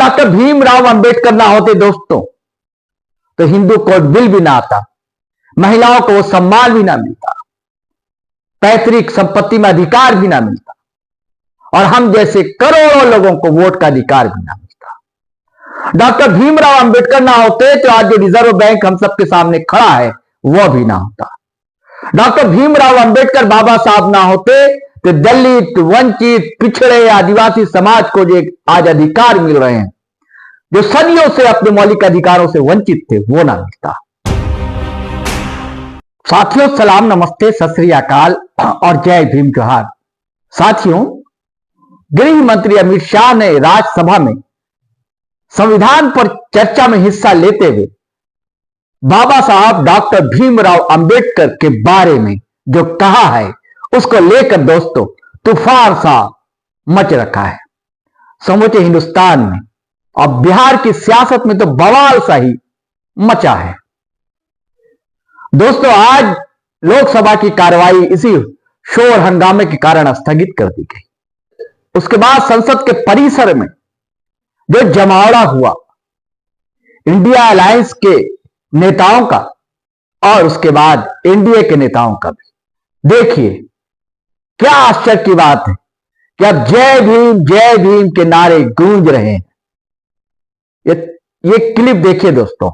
Doctor Bhimrao Ambedkar ना होते दोस्तों तो हिंदू कोड बिल भी ना आता, महिलाओं को वो सम्मान भी ना मिलता, पैतृक संपत्ति में अधिकार भी ना मिलता और हम जैसे करोड़ों लोगों को वोट का अधिकार भी ना मिलता। डॉक्टर भीमराव अंबेडकर ना होते तो आज जो रिजर्व बैंक हम सबके सामने खड़ा है वह भी ना होता। डॉक्टर भीमराव अंबेडकर बाबा साहब ना होते तो दलित, वंचित, पिछड़े, आदिवासी समाज को जो आज अधिकार मिल रहे हैं, जो सदियों से अपने मौलिक अधिकारों से वंचित थे, वो ना मिलता। साथियों सलाम, नमस्ते, सत श्री अकाल और जय भीम जोहार। साथियों, गृह मंत्री अमित शाह ने राज्यसभा में संविधान पर चर्चा में हिस्सा लेते हुए बाबा साहब डॉक्टर भीमराव अंबेडकर के बारे में जो कहा है उसको लेकर दोस्तों तूफान सा मच रखा है समूचे हिंदुस्तान में और बिहार की सियासत में तो बवाल सा ही मचा है। दोस्तों, आज लोकसभा की कार्रवाई इसी शोर हंगामे के कारण स्थगित कर दी गई। उसके बाद संसद के परिसर में जो जमावड़ा हुआ इंडिया अलायंस के नेताओं का और उसके बाद एनडीए के नेताओं का भी, देखिए क्या आश्चर्य की बात है कि अब जय भीम के नारे गूंज रहे हैं। ये क्लिप देखिए दोस्तों।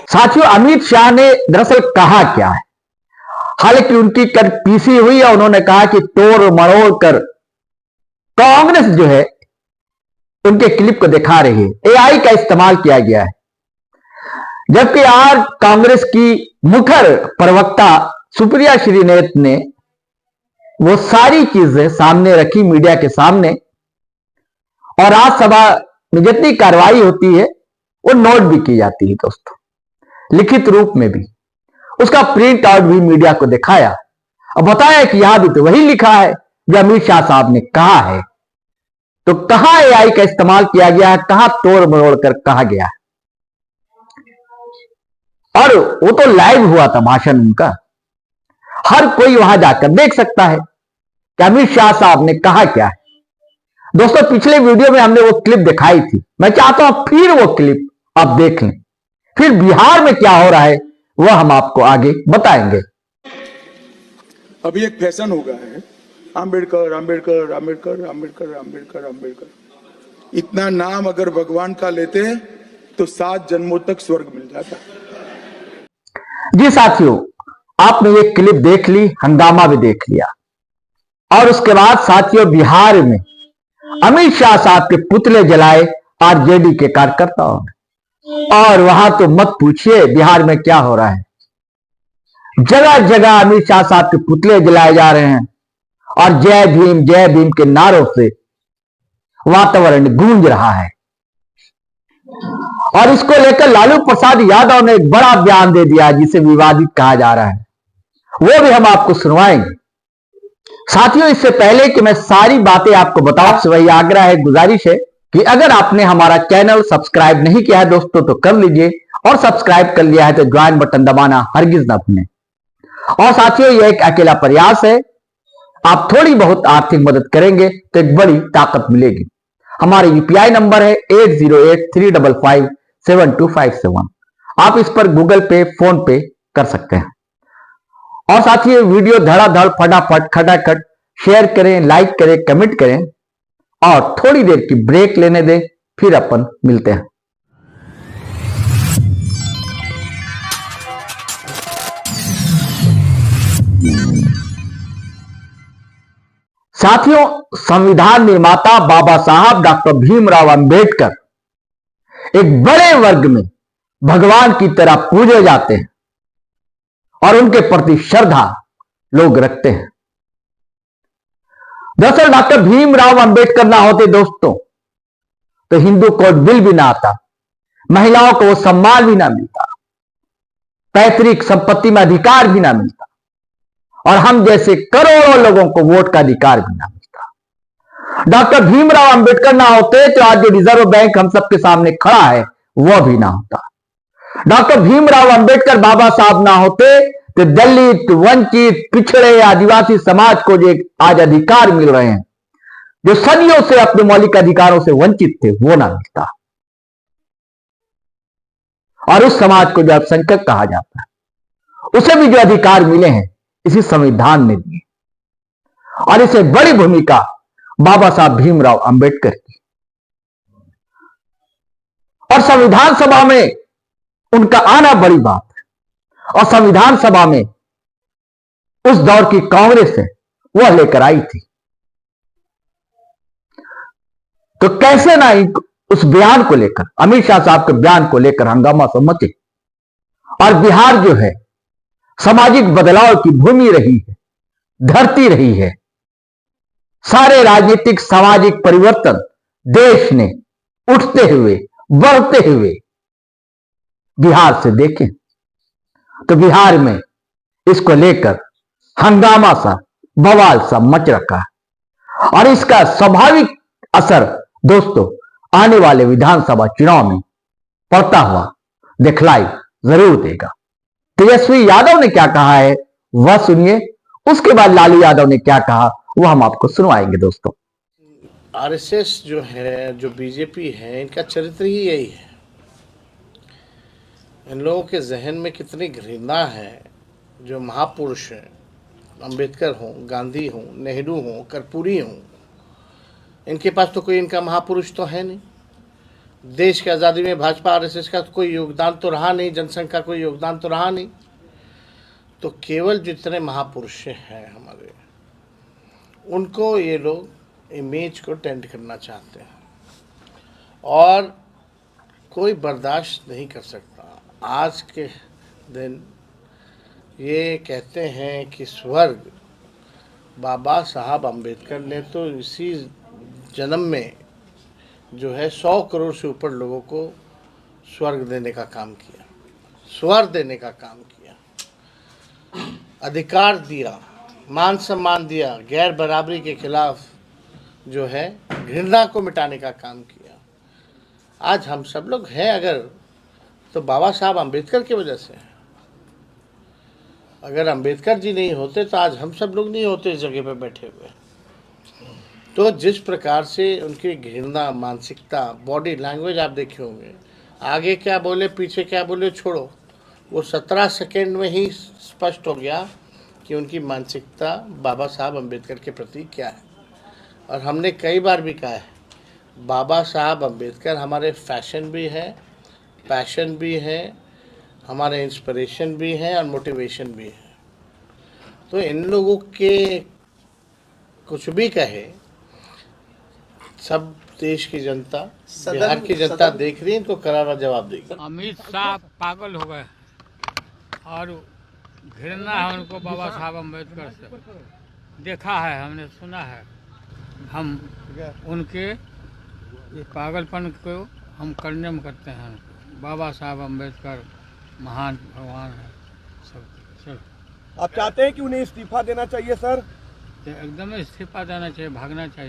साथियों, अमित शाह ने दरअसल कहा क्या है, हालांकि उनकी कर पीसी हुई है। उन्होंने कहा कि तोड़ मरोड़ कर कांग्रेस जो है उनके क्लिप को दिखा रही है, एआई का इस्तेमाल किया गया है। जबकि आज कांग्रेस की मुखर प्रवक्ता सुप्रिया श्रीनेत ने वो सारी चीजें सामने रखी मीडिया के सामने और राज्यसभा में जितनी कार्रवाई होती है वो नोट भी की जाती है दोस्तों, लिखित रूप में भी। उसका प्रिंट आउट भी मीडिया को दिखाया और बताया कि यहां भी तो वही लिखा है जो अमित शाह साहब ने कहा है। तो कहां एआई का इस्तेमाल किया गया है, कहां तोड़ मरोड़ कर कहा गया है। और वो तो लाइव हुआ था भाषण उनका, हर कोई वहां जाकर देख सकता है कि अमित शाह साहब ने कहा क्या है। दोस्तों, पिछले वीडियो में हमने वो क्लिप दिखाई थी, मैं चाहता हूं फिर वो क्लिप आप देख लें, फिर बिहार में क्या हो रहा है वह हम आपको आगे बताएंगे। अभी एक फैशन हो गया है, अंबेडकर अंबेडकर अंबेडकर अंबेडकर अंबेडकर अंबेडकर। इतना नाम अगर भगवान का लेते हैं तो 7 जन्मों तक स्वर्ग मिल जाता। जी साथियों, आपने ये क्लिप देख ली, हंगामा भी देख लिया और उसके बाद साथियों बिहार में अमित शाह साहब के पुतले जलाए आरजेडी के कार्यकर्ताओं ने। और वहां तो मत पूछिए बिहार में क्या हो रहा है, जगह जगह अमित शाह साहब के पुतले जलाए जा रहे हैं और जय भीम के नारों से वातावरण गूंज रहा है। और इसको लेकर लालू प्रसाद यादव ने एक बड़ा बयान दे दिया जिसे विवादित कहा जा रहा है, वो भी हम आपको सुनवाएंगे। साथियों, इससे पहले कि मैं सारी बातें आपको बताऊं, वही आग्रह है, गुजारिश है कि अगर आपने हमारा चैनल सब्सक्राइब नहीं किया है दोस्तों तो कर लीजिए और सब्सक्राइब कर लिया है तो ज्वाइन बटन दबाना हरगिज ना भूलें। और साथियों, यह एक अकेला प्रयास है, आप थोड़ी बहुत आर्थिक मदद करेंगे तो एक बड़ी ताकत मिलेगी। हमारे यूपीआई नंबर है 8083557257। आप इस पर गूगल पे, फोन पे कर सकते हैं। और साथियों, वीडियो धड़ाधड़ फटाफट खटाखट शेयर करें, लाइक करें, कमेंट करें और थोड़ी देर की ब्रेक लेने दें, फिर अपन मिलते हैं। साथियों, संविधान निर्माता बाबा साहब डॉक्टर भीमराव अंबेडकर एक बड़े वर्ग में भगवान की तरह पूजे जाते हैं और उनके प्रति श्रद्धा लोग रखते हैं। दरअसल डॉक्टर भीमराव अंबेडकर ना होते दोस्तों तो हिंदू कोड बिल भी ना आता, महिलाओं को वो सम्मान भी ना मिलता, पैतृक संपत्ति में अधिकार भी ना मिलता और हम जैसे करोड़ों लोगों को वोट का अधिकार भी ना मिलता। डॉक्टर भीमराव अंबेडकर ना होते तो आज जो रिजर्व बैंक हम सबके सामने खड़ा है वह भी ना होता। डॉक्टर भीमराव अंबेडकर बाबा साहब ना होते तो दलित, वंचित, पिछड़े, आदिवासी समाज को जो आज अधिकार मिल रहे हैं, जो सदियों से अपने मौलिक अधिकारों से वंचित थे, वो ना मिलता। और उस समाज को जो अल्पसंख्यक कहा जाता है, उसे भी जो अधिकार मिले हैं इसी संविधान ने दिए। और इसे बड़ी भूमिका बाबा साहब भीमराव अंबेडकर की। और संविधान सभा में उनका आना बड़ी बात है। और संविधान सभा में उस दौर की कांग्रेस है वह लेकर आई थी। तो कैसे ना उस बयान को लेकर, अमित शाह साहब के बयान को लेकर हंगामा तो मचे। और बिहार जो है सामाजिक बदलाव की भूमि रही है, धरती रही है। सारे राजनीतिक सामाजिक परिवर्तन देश ने उठते हुए, बढ़ते हुए बिहार से देखें तो बिहार में इसको लेकर हंगामा सा, बवाल सा मच रखा है। और इसका स्वाभाविक असर दोस्तों आने वाले विधानसभा चुनाव में पड़ता हुआ दिखलाई जरूर देगा। तेजस्वी यादव ने क्या कहा है वह सुनिए, उसके बाद लालू यादव ने क्या कहा वह हम आपको सुनवाएंगे। दोस्तों, आरएसएस जो है, जो बीजेपी है, इनका चरित्र ही यही है। इन लोगों के जहन में कितनी घृणा है। जो महापुरुष हैं, अंबेडकर हों, गांधी हों, नेहरू हों, कर्पूरी हों, इनके पास तो कोई इनका महापुरुष तो है नहीं। देश की आज़ादी में भाजपा आरएसएस का तो कोई योगदान तो रहा नहीं, जनसंघ का कोई योगदान तो रहा नहीं। तो केवल जितने महापुरुष हैं हमारे, उनको ये लोग इमेज को टेंट करना चाहते हैं और कोई बर्दाश्त नहीं कर सकता। आज के दिन ये कहते हैं कि स्वर्ग बाबा साहब अंबेडकर ने तो इसी जन्म में जो है 100 करोड़ से ऊपर लोगों को स्वर्ग देने का काम किया, स्वर्ग देने का काम किया, अधिकार दिया, मान सम्मान दिया, गैर बराबरी के खिलाफ जो है घृणा को मिटाने का काम किया। आज हम सब लोग हैं अगर, तो बाबा साहब अंबेडकर की वजह से। अगर अंबेडकर जी नहीं होते तो आज हम सब लोग नहीं होते इस जगह पे बैठे हुए। तो जिस प्रकार से उनकी घृणा मानसिकता, बॉडी लैंग्वेज आप देखे होंगे, आगे क्या बोले पीछे क्या बोले छोड़ो, वो 17 सेकेंड में ही स्पष्ट हो गया कि उनकी मानसिकता बाबा साहब अंबेडकर के प्रति क्या है। और हमने कई बार भी कहा है, बाबा साहब अंबेडकर हमारे फैशन भी है, पैशन भी है, हमारे इंस्पिरेशन भी है और मोटिवेशन भी है। तो इन लोगों के कुछ भी कहे, सब देश की जनता, बिहार की जनता देख रही है, इनको करारा जवाब देगी। अमित शाह पागल हो गए और घृणा है उनको बाबा साहब अम्बेडकर से। देखा है, हमने सुना है। हम उनके पागलपन को हम कंडेम करते हैं। बाबा साहब अम्बेडकर महान भगवान है। सब आप चाहते हैं कि उन्हें इस्तीफा देना चाहिए सर? एकदम इस्तीफा देना चाहिए, भागना चाहिए।